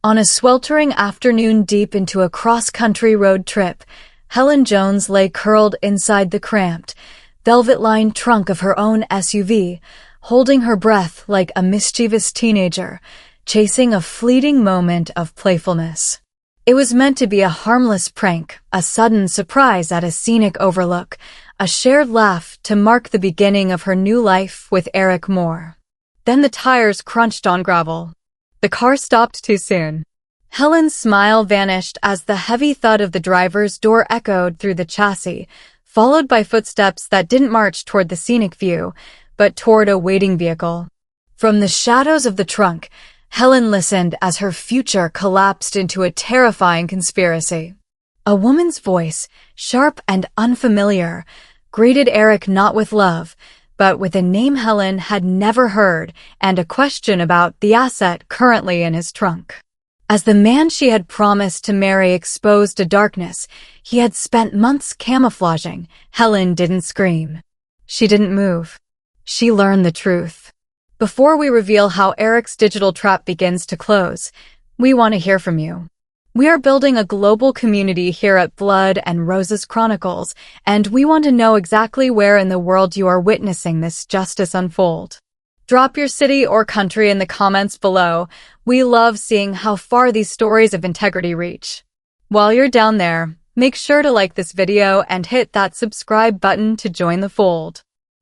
On a sweltering afternoon deep into a cross-country road trip, Helen Jones lay curled inside the cramped, velvet-lined trunk of her own SUV, holding her breath like a mischievous teenager, chasing a fleeting moment of playfulness. It was meant to be a harmless prank, a sudden surprise at a scenic overlook, a shared laugh to mark the beginning of her new life with Eric Moore. Then the tires crunched on gravel. The car stopped too soon. Helen's smile vanished as the heavy thud of the driver's door echoed through the chassis, followed by footsteps that didn't march toward the scenic view, but toward a waiting vehicle. From the shadows of the trunk, Helen listened as her future collapsed into a terrifying conspiracy. A woman's voice, sharp and unfamiliar, greeted Eric not with love, but with a name Helen had never heard and a question about the asset currently in his trunk. As the man she had promised to marry exposed a darkness he had spent months camouflaging, Helen didn't scream. She didn't move. She learned the truth. Before we reveal how Eric's digital trap begins to close, we want to hear from you. We are building a global community here at Blood and Roses Chronicles, and we want to know exactly where in the world you are witnessing this justice unfold. Drop your city or country in the comments below. We love seeing how far these stories of integrity reach. While you're down there, make sure to like this video and hit that subscribe button to join the fold.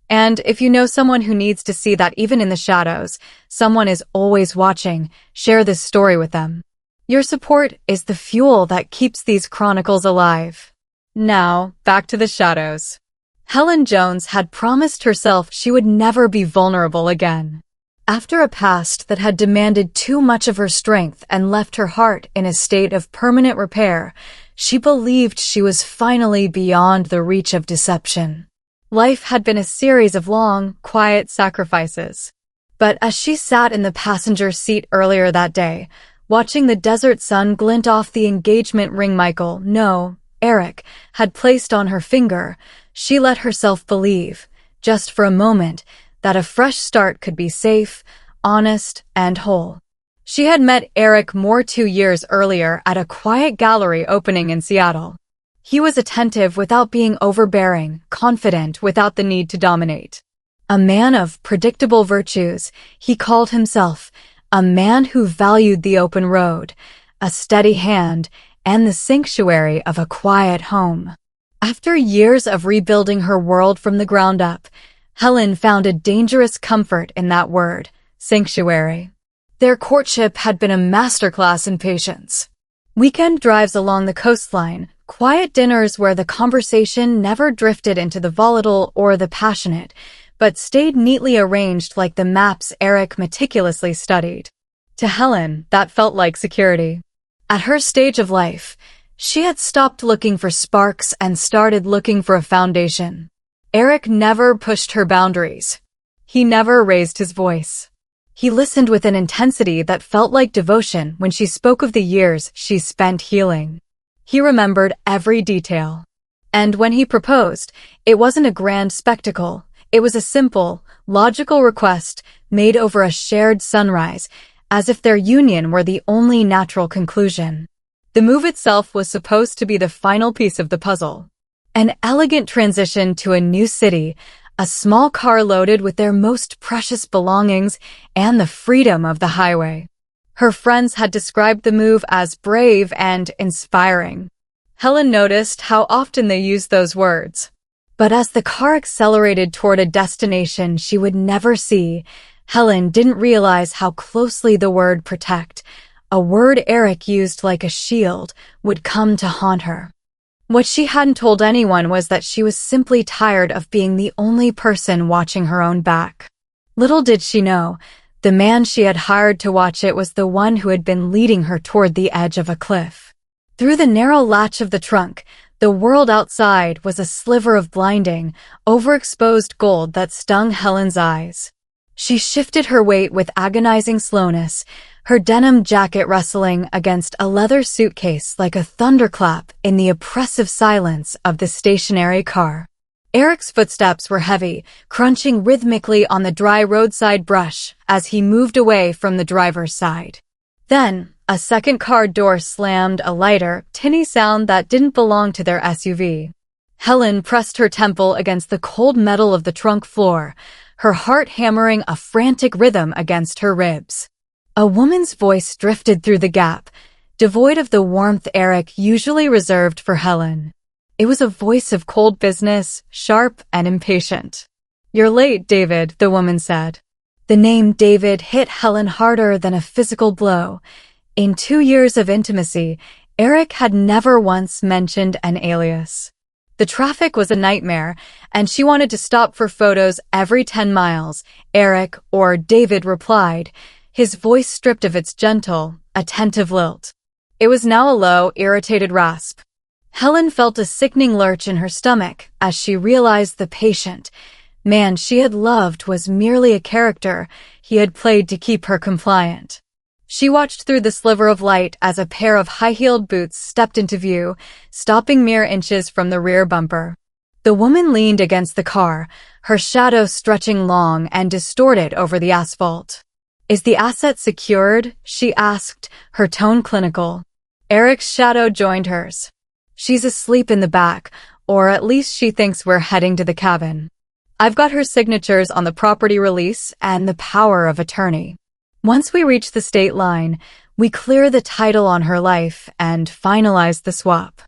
And if you know someone who needs to see that even in the shadows, someone is always watching, share this story with them. Your support is the fuel that keeps these chronicles alive. Now, back to the shadows. Helen Jones had promised herself she would never be vulnerable again. After a past that had demanded too much of her strength and left her heart in a state of permanent repair, she believed she was finally beyond the reach of deception. Life had been a series of long, quiet sacrifices. But as she sat in the passenger seat earlier that day, watching the desert sun glint off the engagement ring Eric, had placed on her finger, she let herself believe, just for a moment, that a fresh start could be safe, honest, and whole. She had met Eric Moore 2 years earlier at a quiet gallery opening in Seattle. He was attentive without being overbearing, confident without the need to dominate. A man of predictable virtues, he called himself, a man who valued the open road, a steady hand, and the sanctuary of a quiet home. After years of rebuilding her world from the ground up, Helen found a dangerous comfort in that word, sanctuary. Their courtship had been a masterclass in patience. Weekend drives along the coastline, quiet dinners where the conversation never drifted into the volatile or the passionate, but stayed neatly arranged like the maps Eric meticulously studied. To Helen, that felt like security. At her stage of life, she had stopped looking for sparks and started looking for a foundation. Eric never pushed her boundaries. He never raised his voice. He listened with an intensity that felt like devotion when she spoke of the years she spent healing. He remembered every detail. And when he proposed, it wasn't a grand spectacle. It was a simple, logical request made over a shared sunrise, as if their union were the only natural conclusion. The move itself was supposed to be the final piece of the puzzle. An elegant transition to a new city, a small car loaded with their most precious belongings, and the freedom of the highway. Her friends had described the move as brave and inspiring. Helen noticed how often they used those words. But as the car accelerated toward a destination she would never see, Helen didn't realize how closely the word protect, a word Eric used like a shield, would come to haunt her. What she hadn't told anyone was that she was simply tired of being the only person watching her own back. Little did she know, the man she had hired to watch it was the one who had been leading her toward the edge of a cliff. Through the narrow latch of the trunk, the world outside was a sliver of blinding, overexposed gold that stung Helen's eyes. She shifted her weight with agonizing slowness, her denim jacket rustling against a leather suitcase like a thunderclap in the oppressive silence of the stationary car. Eric's footsteps were heavy, crunching rhythmically on the dry roadside brush as he moved away from the driver's side. Then, a second car door slammed, a lighter, tinny sound that didn't belong to their SUV. Helen pressed her temple against the cold metal of the trunk floor, her heart hammering a frantic rhythm against her ribs. A woman's voice drifted through the gap, devoid of the warmth Eric usually reserved for Helen. It was a voice of cold business, sharp and impatient. "You're late, David," the woman said. The name David hit Helen harder than a physical blow. In 2 years of intimacy, Eric had never once mentioned an alias. The traffic was a nightmare, and she wanted to stop for photos every 10 miles. "Eric," or David replied, his voice stripped of its gentle, attentive lilt. It was now a low, irritated rasp. Helen felt a sickening lurch in her stomach as she realized the patient man she had loved was merely a character he had played to keep her compliant. She watched through the sliver of light as a pair of high-heeled boots stepped into view, stopping mere inches from the rear bumper. The woman leaned against the car, her shadow stretching long and distorted over the asphalt. "Is the asset secured?" she asked, her tone clinical. Eric's shadow joined hers. "She's asleep in the back, or at least she thinks we're heading to the cabin. I've got her signatures on the property release and the power of attorney. Once we reach the state line, we clear the title on her life and finalize the swap."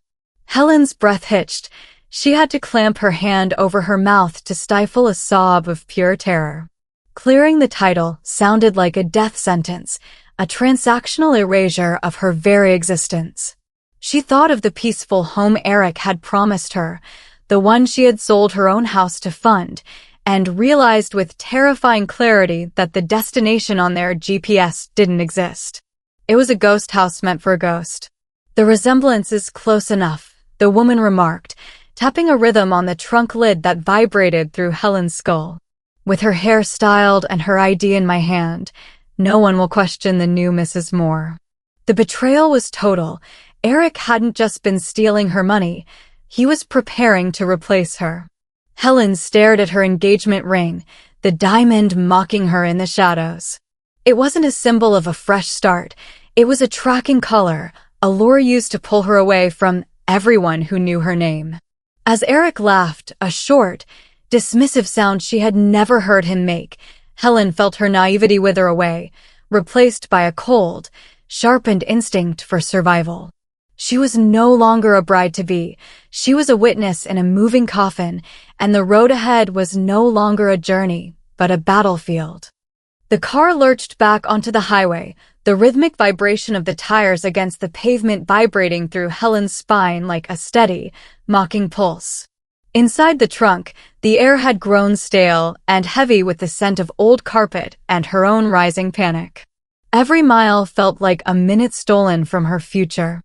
Helen's breath hitched. She had to clamp her hand over her mouth to stifle a sob of pure terror. Clearing the title sounded like a death sentence, a transactional erasure of her very existence. She thought of the peaceful home Eric had promised her, the one she had sold her own house to fund, and realized with terrifying clarity that the destination on their GPS didn't exist. It was a ghost house meant for a ghost. "The resemblance is close enough," the woman remarked, tapping a rhythm on the trunk lid that vibrated through Helen's skull. "With her hair styled and her ID in my hand, no one will question the new Mrs. Moore." The betrayal was total. Eric hadn't just been stealing her money, he was preparing to replace her. Helen stared at her engagement ring, the diamond mocking her in the shadows. It wasn't a symbol of a fresh start, it was a tracking color, a lure used to pull her away from everyone who knew her name. As Eric laughed, a short, dismissive sound she had never heard him make, Helen felt her naivety wither away, replaced by a cold, sharpened instinct for survival. She was no longer a bride-to-be, she was a witness in a moving coffin, and the road ahead was no longer a journey, but a battlefield. The car lurched back onto the highway, the rhythmic vibration of the tires against the pavement vibrating through Helen's spine like a steady, mocking pulse. Inside the trunk, the air had grown stale and heavy with the scent of old carpet and her own rising panic. Every mile felt like a minute stolen from her future.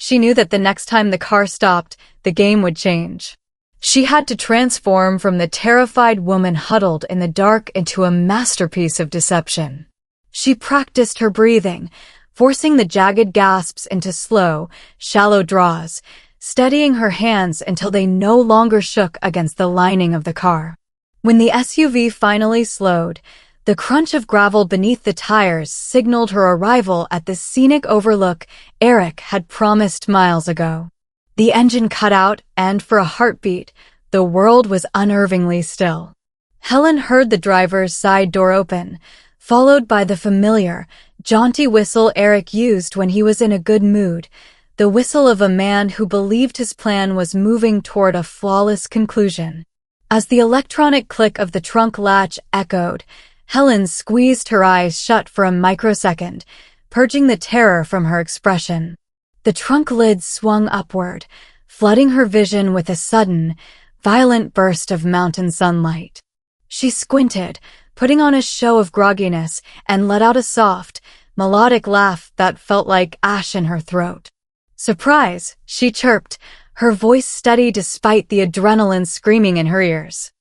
She knew that the next time the car stopped, the game would change. She had to transform from the terrified woman huddled in the dark into a masterpiece of deception. She practiced her breathing, forcing the jagged gasps into slow, shallow draws, steadying her hands until they no longer shook against the lining of the car. When the SUV finally slowed, the crunch of gravel beneath the tires signaled her arrival at the scenic overlook Eric had promised miles ago. The engine cut out, and for a heartbeat, the world was unnervingly still. Helen heard the driver's side door open, followed by the familiar, jaunty whistle Eric used when he was in a good mood, the whistle of a man who believed his plan was moving toward a flawless conclusion. As the electronic click of the trunk latch echoed, Helen squeezed her eyes shut for a microsecond, purging the terror from her expression. The trunk lid swung upward, flooding her vision with a sudden, violent burst of mountain sunlight. She squinted, putting on a show of grogginess, and let out a soft, melodic laugh that felt like ash in her throat. "Surprise," she chirped, her voice steady despite the adrenaline screaming in her ears.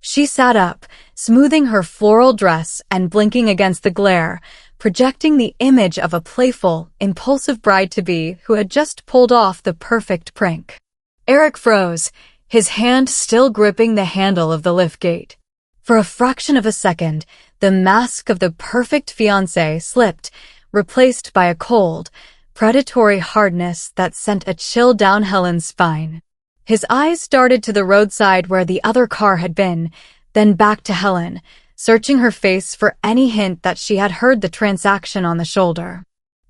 She sat up, smoothing her floral dress and blinking against the glare, projecting the image of a playful, impulsive bride-to-be who had just pulled off the perfect prank. Eric froze, his hand still gripping the handle of the liftgate. For a fraction of a second, the mask of the perfect fiancé slipped, replaced by a cold, predatory hardness that sent a chill down Helen's spine. His eyes darted to the roadside where the other car had been, then back to Helen, searching her face for any hint that she had heard the transaction on the shoulder.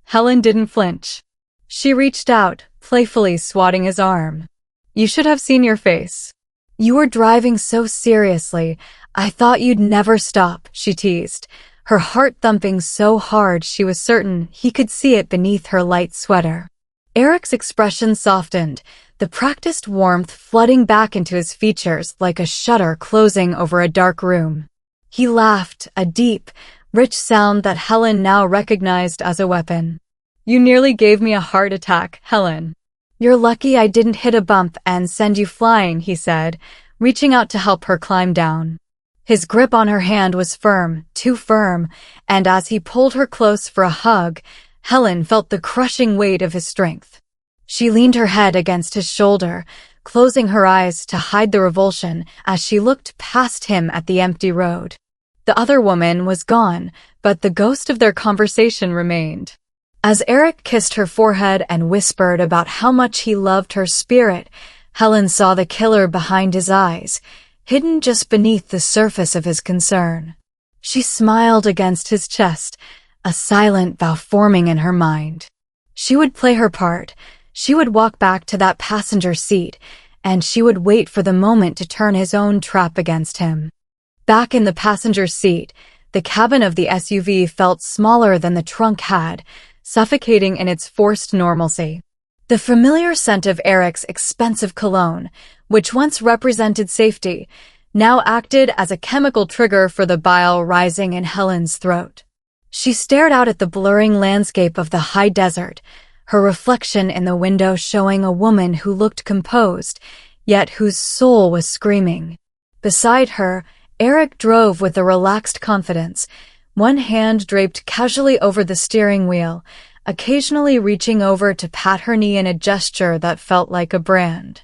Helen didn't flinch. She reached out, playfully swatting his arm. "You should have seen your face. You were driving so seriously, I thought you'd never stop," she teased, her heart thumping so hard she was certain he could see it beneath her light sweater. Eric's expression softened, the practiced warmth flooding back into his features like a shutter closing over a dark room. He laughed, a deep, rich sound that Helen now recognized as a weapon. "You nearly gave me a heart attack, Helen." "You're lucky I didn't hit a bump and send you flying," he said, reaching out to help her climb down. His grip on her hand was firm, too firm, and as he pulled her close for a hug, Helen felt the crushing weight of his strength. She leaned her head against his shoulder, closing her eyes to hide the revulsion as she looked past him at the empty road. The other woman was gone, but the ghost of their conversation remained. As Eric kissed her forehead and whispered about how much he loved her spirit, Helen saw the killer behind his eyes, hidden just beneath the surface of his concern. She smiled against his chest, a silent vow forming in her mind. She would play her part. She would walk back to that passenger seat, and she would wait for the moment to turn his own trap against him. Back in the passenger seat, the cabin of the SUV felt smaller than the trunk had, suffocating in its forced normalcy. The familiar scent of Eric's expensive cologne, which once represented safety, now acted as a chemical trigger for the bile rising in Helen's throat. She stared out at the blurring landscape of the high desert, her reflection in the window showing a woman who looked composed, yet whose soul was screaming. Beside her, Eric drove with a relaxed confidence, one hand draped casually over the steering wheel, occasionally reaching over to pat her knee in a gesture that felt like a brand.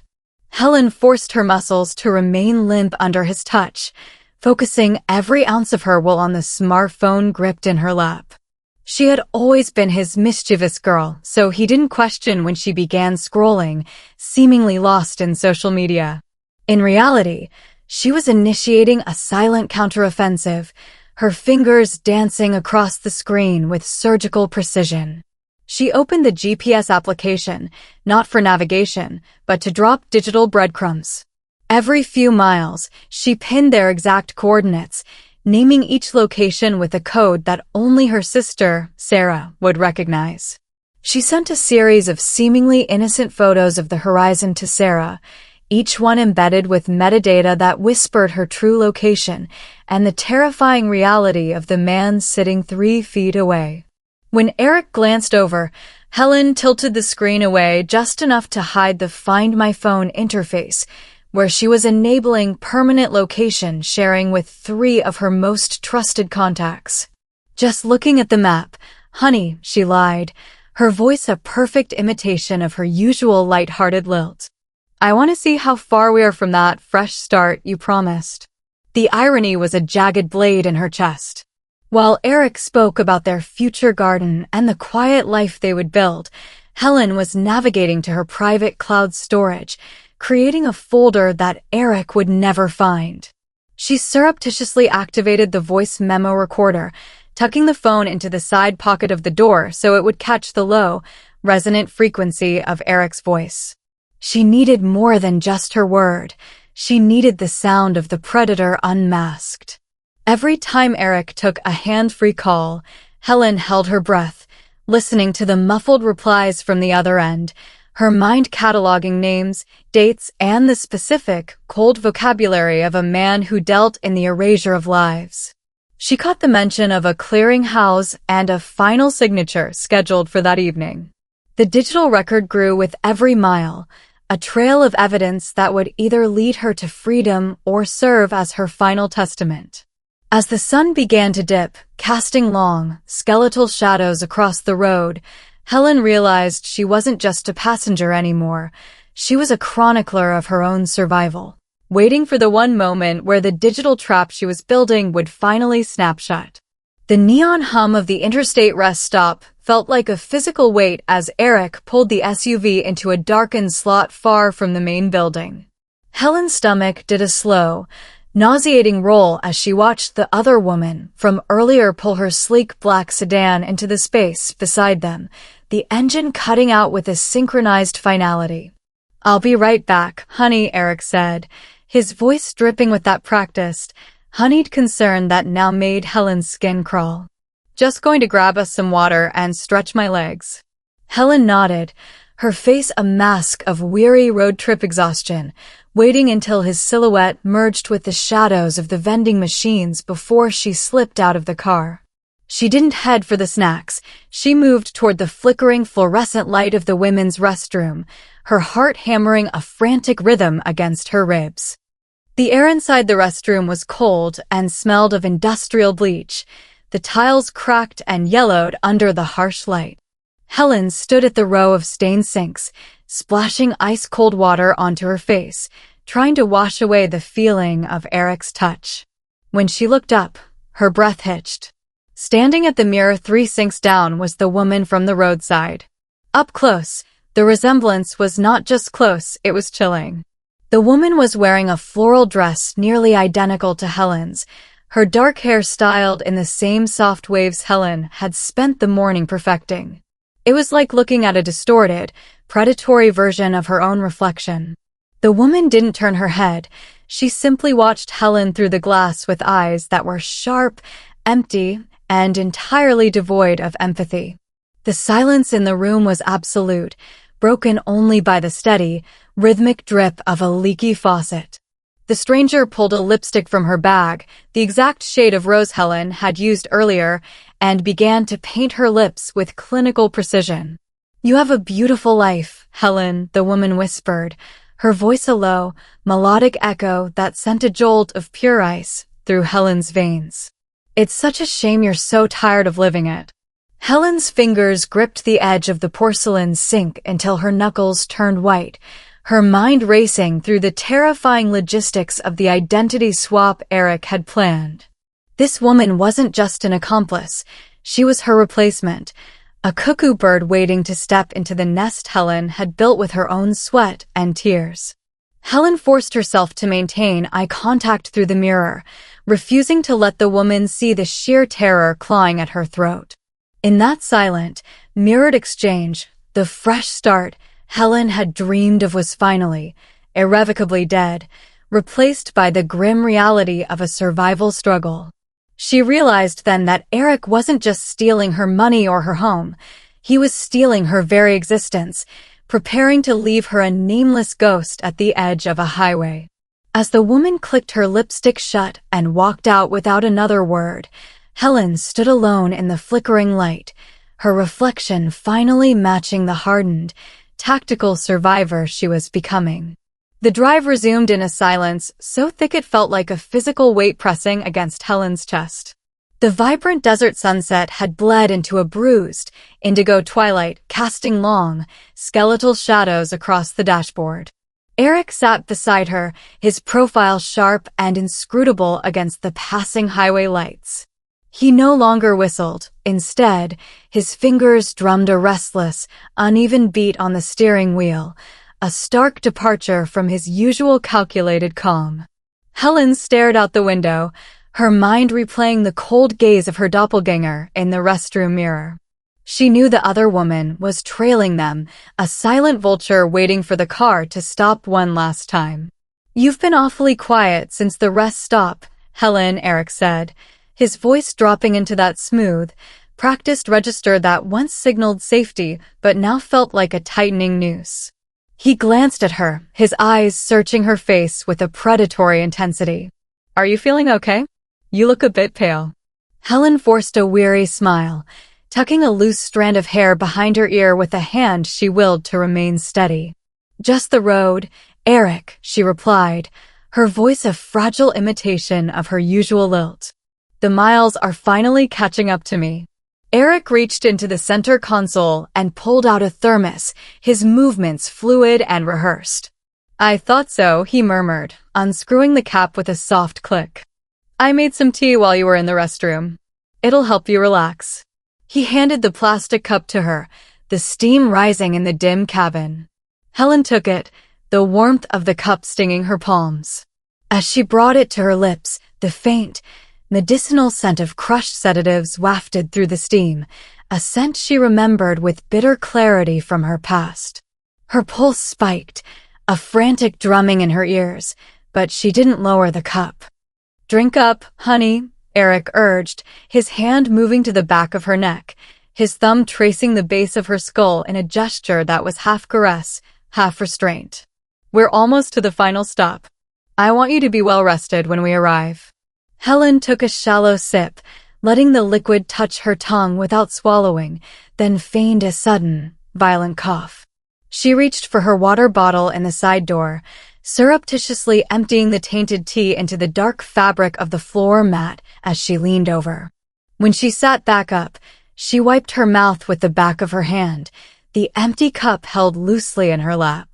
Helen forced her muscles to remain limp under his touch, focusing every ounce of her will on the smartphone gripped in her lap. She had always been his mischievous girl, so he didn't question when she began scrolling, seemingly lost in social media. In reality, she was initiating a silent counteroffensive, her fingers dancing across the screen with surgical precision. She opened the GPS application, not for navigation, but to drop digital breadcrumbs. Every few miles, she pinned their exact coordinates, naming each location with a code that only her sister, Sarah, would recognize. She sent a series of seemingly innocent photos of the horizon to Sarah, each one embedded with metadata that whispered her true location and the terrifying reality of the man sitting 3 feet away. When Eric glanced over, Helen tilted the screen away just enough to hide the Find My Phone interface, where she was enabling permanent location sharing with 3 of her most trusted contacts. "Just looking at the map, honey," she lied, her voice a perfect imitation of her usual light-hearted lilt. "I want to see how far we are from that fresh start you promised." The irony was a jagged blade in her chest. While Eric spoke about their future garden and the quiet life they would build, Helen was navigating to her private cloud storage, creating a folder that Eric would never find. She surreptitiously activated the voice memo recorder, tucking the phone into the side pocket of the door so it would catch the low, resonant frequency of Eric's voice. She needed more than just her word. She needed the sound of the predator unmasked. Every time Eric took a hand-free call, Helen held her breath, listening to the muffled replies from the other end, her mind cataloging names, dates, and the specific, cold vocabulary of a man who dealt in the erasure of lives. She caught the mention of a clearinghouse and a final signature scheduled for that evening. The digital record grew with every mile, a trail of evidence that would either lead her to freedom or serve as her final testament. As the sun began to dip, casting long, skeletal shadows across the road, Helen realized she wasn't just a passenger anymore. She was a chronicler of her own survival, waiting for the one moment where the digital trap she was building would finally snap shut. The neon hum of the interstate rest stop felt like a physical weight as Eric pulled the SUV into a darkened slot far from the main building. Helen's stomach did a slow, nauseating roll as she watched the other woman from earlier pull her sleek black sedan into the space beside them, the engine cutting out with a synchronized finality. "I'll be right back, honey," Eric said, his voice dripping with that practiced, honeyed concern that now made Helen's skin crawl. "Just going to grab us some water and stretch my legs." Helen nodded, her face a mask of weary road trip exhaustion, waiting until his silhouette merged with the shadows of the vending machines before she slipped out of the car. She didn't head for the snacks. She moved toward the flickering fluorescent light of the women's restroom, her heart hammering a frantic rhythm against her ribs. The air inside the restroom was cold and smelled of industrial bleach, the tiles cracked and yellowed under the harsh light. Helen stood at the row of stained sinks, splashing ice-cold water onto her face, trying to wash away the feeling of Eric's touch. When she looked up, her breath hitched. Standing at the mirror 3 sinks down was the woman from the roadside. Up close, the resemblance was not just close, it was chilling. The woman was wearing a floral dress nearly identical to Helen's, her dark hair styled in the same soft waves Helen had spent the morning perfecting. It was like looking at a distorted, predatory version of her own reflection. The woman didn't turn her head. She simply watched Helen through the glass with eyes that were sharp, empty, and entirely devoid of empathy. The silence in the room was absolute, broken only by the steady, rhythmic drip of a leaky faucet. The stranger pulled a lipstick from her bag, the exact shade of rose Helen had used earlier, and began to paint her lips with clinical precision. "You have a beautiful life, Helen," the woman whispered, her voice a low, melodic echo that sent a jolt of pure ice through Helen's veins. "It's such a shame you're so tired of living it." Helen's fingers gripped the edge of the porcelain sink until her knuckles turned white, her mind racing through the terrifying logistics of the identity swap Eric had planned. This woman wasn't just an accomplice, she was her replacement, a cuckoo bird waiting to step into the nest Helen had built with her own sweat and tears. Helen forced herself to maintain eye contact through the mirror, refusing to let the woman see the sheer terror clawing at her throat. In that silent, mirrored exchange, the fresh start Helen had dreamed of was finally, irrevocably dead, replaced by the grim reality of a survival struggle. She realized then that Eric wasn't just stealing her money or her home, he was stealing her very existence, preparing to leave her a nameless ghost at the edge of a highway. As the woman clicked her lipstick shut and walked out without another word, Helen stood alone in the flickering light, her reflection finally matching the hardened, tactical survivor she was becoming. The drive resumed in a silence so thick it felt like a physical weight pressing against Helen's chest. The vibrant desert sunset had bled into a bruised, indigo twilight, casting long, skeletal shadows across the dashboard. Eric sat beside her, his profile sharp and inscrutable against the passing highway lights. He no longer whistled. Instead, his fingers drummed a restless, uneven beat on the steering wheel, a stark departure from his usual calculated calm. Helen stared out the window, her mind replaying the cold gaze of her doppelganger in the restroom mirror. She knew the other woman was trailing them, a silent vulture waiting for the car to stop one last time. "You've been awfully quiet since the rest stop," Helen, Eric said, his voice dropping into that smooth, practiced register that once signaled safety but now felt like a tightening noose. He glanced at her, his eyes searching her face with a predatory intensity. "Are you feeling okay? You look a bit pale." Helen forced a weary smile, tucking a loose strand of hair behind her ear with a hand she willed to remain steady. "Just the road, Eric," she replied, her voice a fragile imitation of her usual lilt. "The miles are finally catching up to me." Eric reached into the center console and pulled out a thermos, his movements fluid and rehearsed. "I thought so," he murmured, unscrewing the cap with a soft click. "I made some tea while you were in the restroom. It'll help you relax." He handed the plastic cup to her, the steam rising in the dim cabin. Helen took it, the warmth of the cup stinging her palms. As she brought it to her lips, the faint, medicinal scent of crushed sedatives wafted through the steam, a scent she remembered with bitter clarity from her past. Her pulse spiked, a frantic drumming in her ears, but she didn't lower the cup. "Drink up, honey," Eric urged, his hand moving to the back of her neck, his thumb tracing the base of her skull in a gesture that was half caress, half restraint. "We're almost to the final stop. I want you to be well rested when we arrive." Helen took a shallow sip, letting the liquid touch her tongue without swallowing, then feigned a sudden, violent cough. She reached for her water bottle in the side door, surreptitiously emptying the tainted tea into the dark fabric of the floor mat as she leaned over. When she sat back up, she wiped her mouth with the back of her hand, the empty cup held loosely in her lap.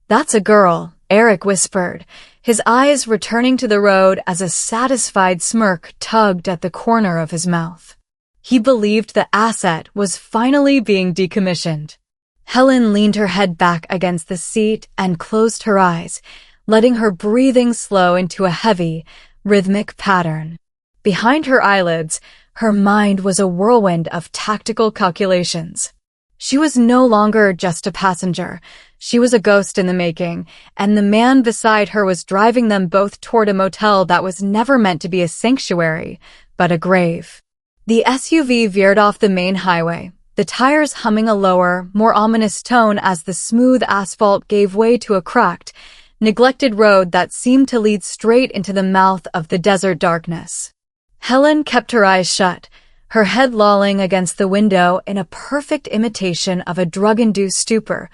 "That's a girl," Eric whispered, his eyes returning to the road as a satisfied smirk tugged at the corner of his mouth. He believed the asset was finally being decommissioned. Helen leaned her head back against the seat and closed her eyes, letting her breathing slow into a heavy, rhythmic pattern. Behind her eyelids, her mind was a whirlwind of tactical calculations. She was no longer just a passenger. She was a ghost in the making, and the man beside her was driving them both toward a motel that was never meant to be a sanctuary, but a grave. The SUV veered off the main highway, the tires humming a lower, more ominous tone as the smooth asphalt gave way to a cracked, neglected road that seemed to lead straight into the mouth of the desert darkness. Helen kept her eyes shut, her head lolling against the window in a perfect imitation of a drug-induced stupor,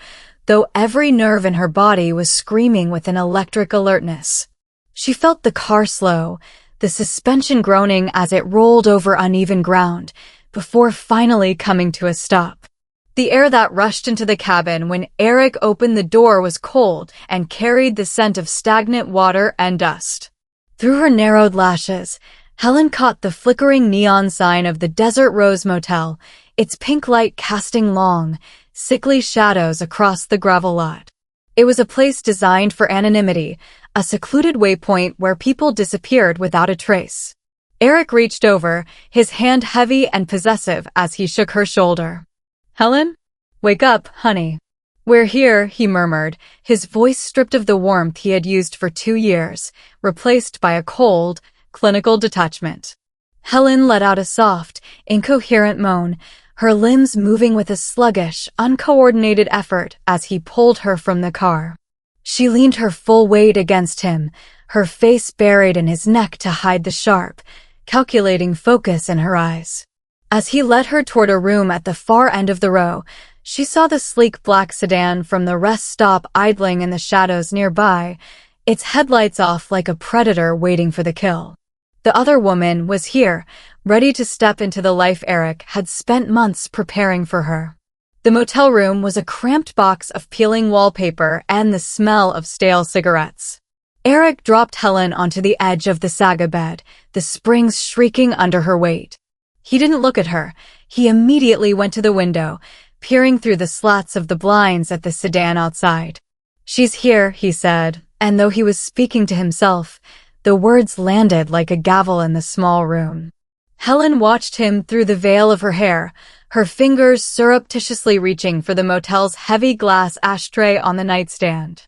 though every nerve in her body was screaming with an electric alertness. She felt the car slow, the suspension groaning as it rolled over uneven ground, before finally coming to a stop. The air that rushed into the cabin when Eric opened the door was cold and carried the scent of stagnant water and dust. Through her narrowed lashes, Helen caught the flickering neon sign of the Desert Rose Motel, its pink light casting long, sickly shadows across the gravel lot. It was a place designed for anonymity, a secluded waypoint where people disappeared without a trace. Eric reached over, his hand heavy and possessive as he shook her shoulder. "Helen? Wake up, honey." "We're here," he murmured, his voice stripped of the warmth he had used for 2 years, replaced by a cold, clinical detachment. Helen let out a soft, incoherent moan, her limbs moving with a sluggish, uncoordinated effort as he pulled her from the car. She leaned her full weight against him, her face buried in his neck to hide the sharp, calculating focus in her eyes. As he led her toward a room at the far end of the row, she saw the sleek black sedan from the rest stop idling in the shadows nearby, its headlights off like a predator waiting for the kill. The other woman was here, ready to step into the life Eric had spent months preparing for her. The motel room was a cramped box of peeling wallpaper and the smell of stale cigarettes. Eric dropped Helen onto the edge of the saga bed, the springs shrieking under her weight. He didn't look at her. He immediately went to the window, peering through the slats of the blinds at the sedan outside. "She's here," he said, and though he was speaking to himself, the words landed like a gavel in the small room. Helen watched him through the veil of her hair, her fingers surreptitiously reaching for the motel's heavy glass ashtray on the nightstand.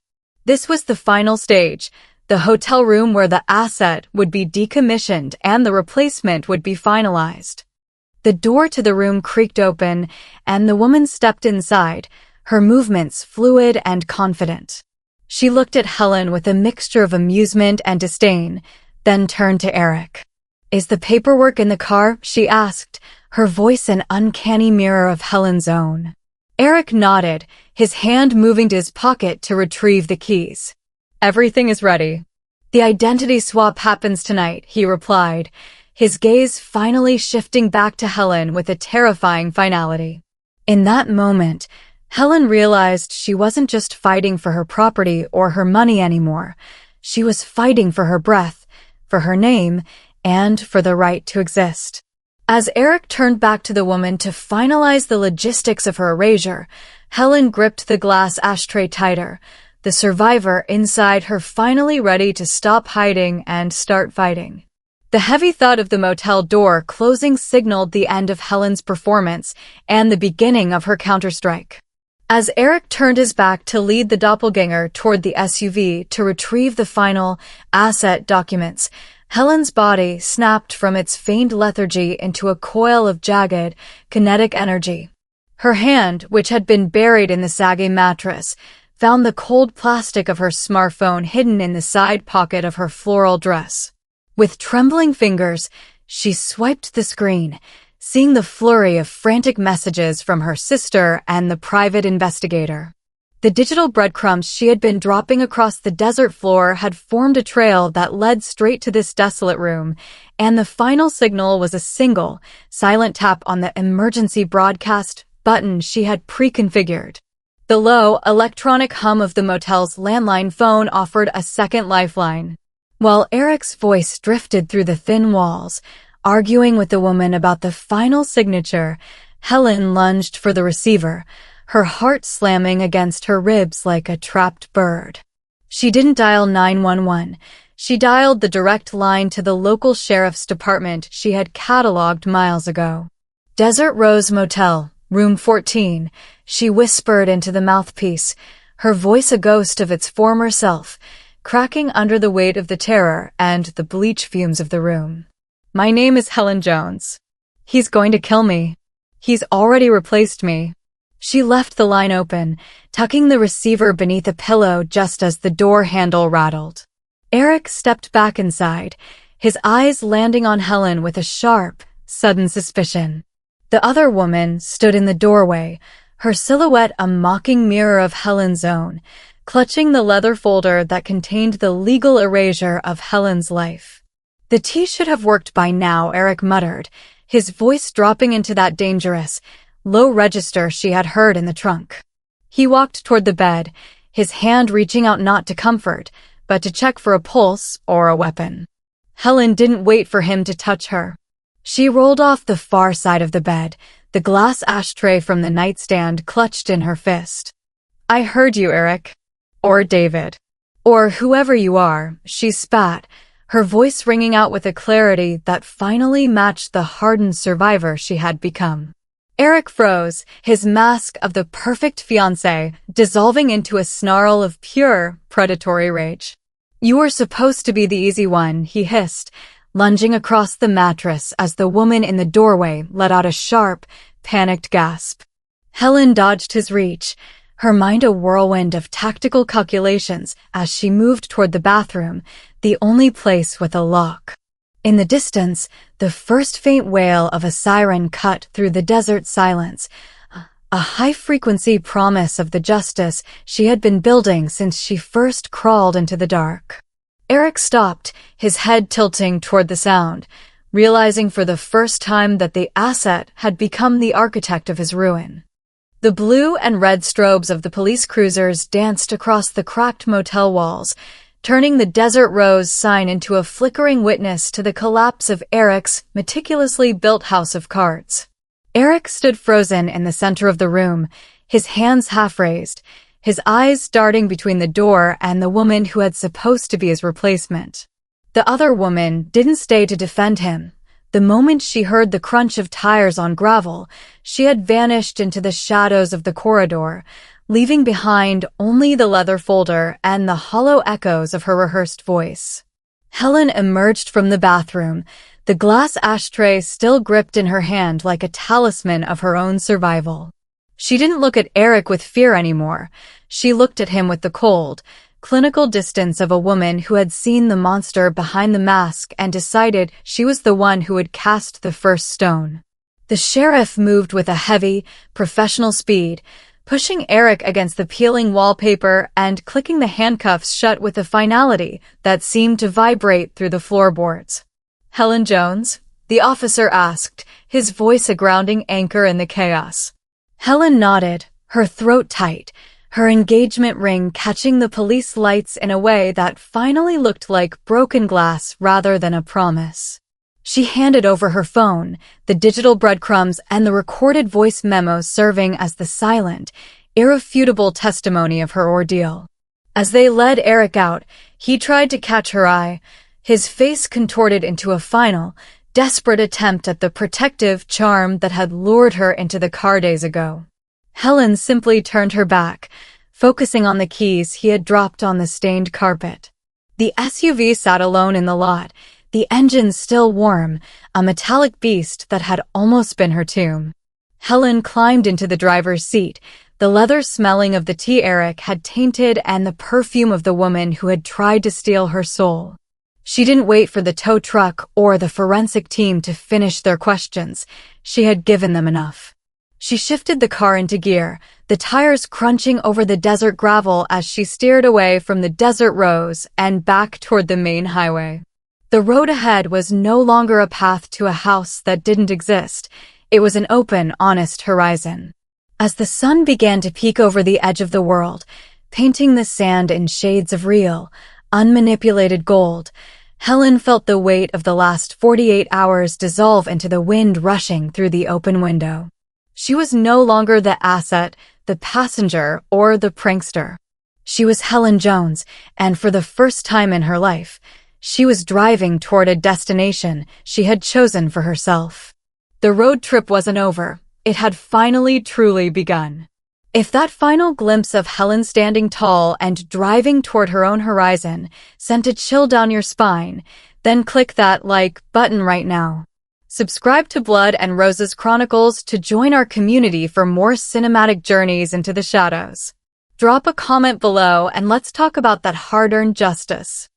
This was the final stage, the hotel room where the asset would be decommissioned and the replacement would be finalized. The door to the room creaked open, and the woman stepped inside, her movements fluid and confident. She looked at Helen with a mixture of amusement and disdain, then turned to Eric. "Is the paperwork in the car?" she asked, her voice an uncanny mirror of Helen's own. Eric nodded, his hand moving to his pocket to retrieve the keys. "Everything is ready." "The identity swap happens tonight," he replied, his gaze finally shifting back to Helen with a terrifying finality. In that moment, Helen realized she wasn't just fighting for her property or her money anymore. She was fighting for her breath, for her name, and for the right to exist. As Eric turned back to the woman to finalize the logistics of her erasure, Helen gripped the glass ashtray tighter, the survivor inside her finally ready to stop hiding and start fighting. The heavy thud of the motel door closing signaled the end of Helen's performance and the beginning of her counterstrike. As Eric turned his back to lead the doppelganger toward the SUV to retrieve the final asset documents, Helen's body snapped from its feigned lethargy into a coil of jagged, kinetic energy. Her hand, which had been buried in the sagging mattress, found the cold plastic of her smartphone hidden in the side pocket of her floral dress. With trembling fingers, she swiped the screen, seeing the flurry of frantic messages from her sister and the private investigator. The digital breadcrumbs she had been dropping across the desert floor had formed a trail that led straight to this desolate room, and the final signal was a single, silent tap on the emergency broadcast button she had pre-configured. The low, electronic hum of the motel's landline phone offered a second lifeline. While Eric's voice drifted through the thin walls, arguing with the woman about the final signature, Helen lunged for the receiver, her heart slamming against her ribs like a trapped bird. She didn't dial 911. She dialed the direct line to the local sheriff's department she had cataloged miles ago. Desert Rose Motel, room 14, she whispered into the mouthpiece, her voice a ghost of its former self, cracking under the weight of the terror and the bleach fumes of the room. My name is Helen Jones. He's going to kill me. He's already replaced me. She left the line open, tucking the receiver beneath a pillow just as the door handle rattled. Eric stepped back inside, his eyes landing on Helen with a sharp, sudden suspicion. The other woman stood in the doorway, her silhouette a mocking mirror of Helen's own, clutching the leather folder that contained the legal erasure of Helen's life. The tea should have worked by now, Eric muttered, his voice dropping into that dangerous, low register she had heard in the trunk. He walked toward the bed, his hand reaching out not to comfort, but to check for a pulse or a weapon. Helen didn't wait for him to touch her. She rolled off the far side of the bed, the glass ashtray from the nightstand clutched in her fist. I heard you, Eric. Or David. Or whoever you are, she spat, her voice ringing out with a clarity that finally matched the hardened survivor she had become. Eric froze, his mask of the perfect fiancé dissolving into a snarl of pure, predatory rage. You were supposed to be the easy one, he hissed, lunging across the mattress as the woman in the doorway let out a sharp, panicked gasp. Helen dodged his reach, her mind a whirlwind of tactical calculations as she moved toward the bathroom, the only place with a lock. In the distance, the first faint wail of a siren cut through the desert silence, a high-frequency promise of the justice she had been building since she first crawled into the dark. Eric stopped, his head tilting toward the sound, realizing for the first time that the asset had become the architect of his ruin. The blue and red strobes of the police cruisers danced across the cracked motel walls, turning the Desert Rose sign into a flickering witness to the collapse of Eric's meticulously built house of cards. Eric stood frozen in the center of the room, his hands half raised, his eyes darting between the door and the woman who had supposed to be his replacement. The other woman didn't stay to defend him. The moment she heard the crunch of tires on gravel, she had vanished into the shadows of the corridor, leaving behind only the leather folder and the hollow echoes of her rehearsed voice. Helen emerged from the bathroom, the glass ashtray still gripped in her hand like a talisman of her own survival. She didn't look at Eric with fear anymore. She looked at him with the cold, clinical distance of a woman who had seen the monster behind the mask and decided she was the one who would cast the first stone. The sheriff moved with a heavy, professional speed, pushing Eric against the peeling wallpaper and clicking the handcuffs shut with a finality that seemed to vibrate through the floorboards. Helen Jones? The officer asked, his voice a grounding anchor in the chaos. Helen nodded, her throat tight, her engagement ring catching the police lights in a way that finally looked like broken glass rather than a promise. She handed over her phone, the digital breadcrumbs and the recorded voice memos serving as the silent, irrefutable testimony of her ordeal. As they led Eric out, he tried to catch her eye, his face contorted into a final, desperate attempt at the protective charm that had lured her into the car days ago. Helen simply turned her back, focusing on the keys he had dropped on the stained carpet. The SUV sat alone in the lot, the engine still warm, a metallic beast that had almost been her tomb. Helen climbed into the driver's seat, the leather smelling of the tea Eric had tainted and the perfume of the woman who had tried to steal her soul. She didn't wait for the tow truck or the forensic team to finish their questions. She had given them enough. She shifted the car into gear, the tires crunching over the desert gravel as she steered away from the Desert Rose and back toward the main highway. The road ahead was no longer a path to a house that didn't exist. It was an open, honest horizon. As the sun began to peek over the edge of the world, painting the sand in shades of real, unmanipulated gold, Helen felt the weight of the last 48 hours dissolve into the wind rushing through the open window. She was no longer the asset, the passenger, or the prankster. She was Helen Jones, and for the first time in her life, she was driving toward a destination she had chosen for herself. The road trip wasn't over. It had finally truly begun. If that final glimpse of Helen standing tall and driving toward her own horizon sent a chill down your spine, then click that like button right now. Subscribe to Blood and Roses Chronicles to join our community for more cinematic journeys into the shadows. Drop a comment below and let's talk about that hard-earned justice.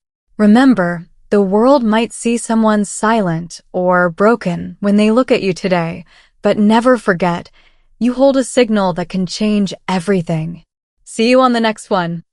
Remember, the world might see someone silent or broken when they look at you today, but never forget, you hold a signal that can change everything. See you on the next one.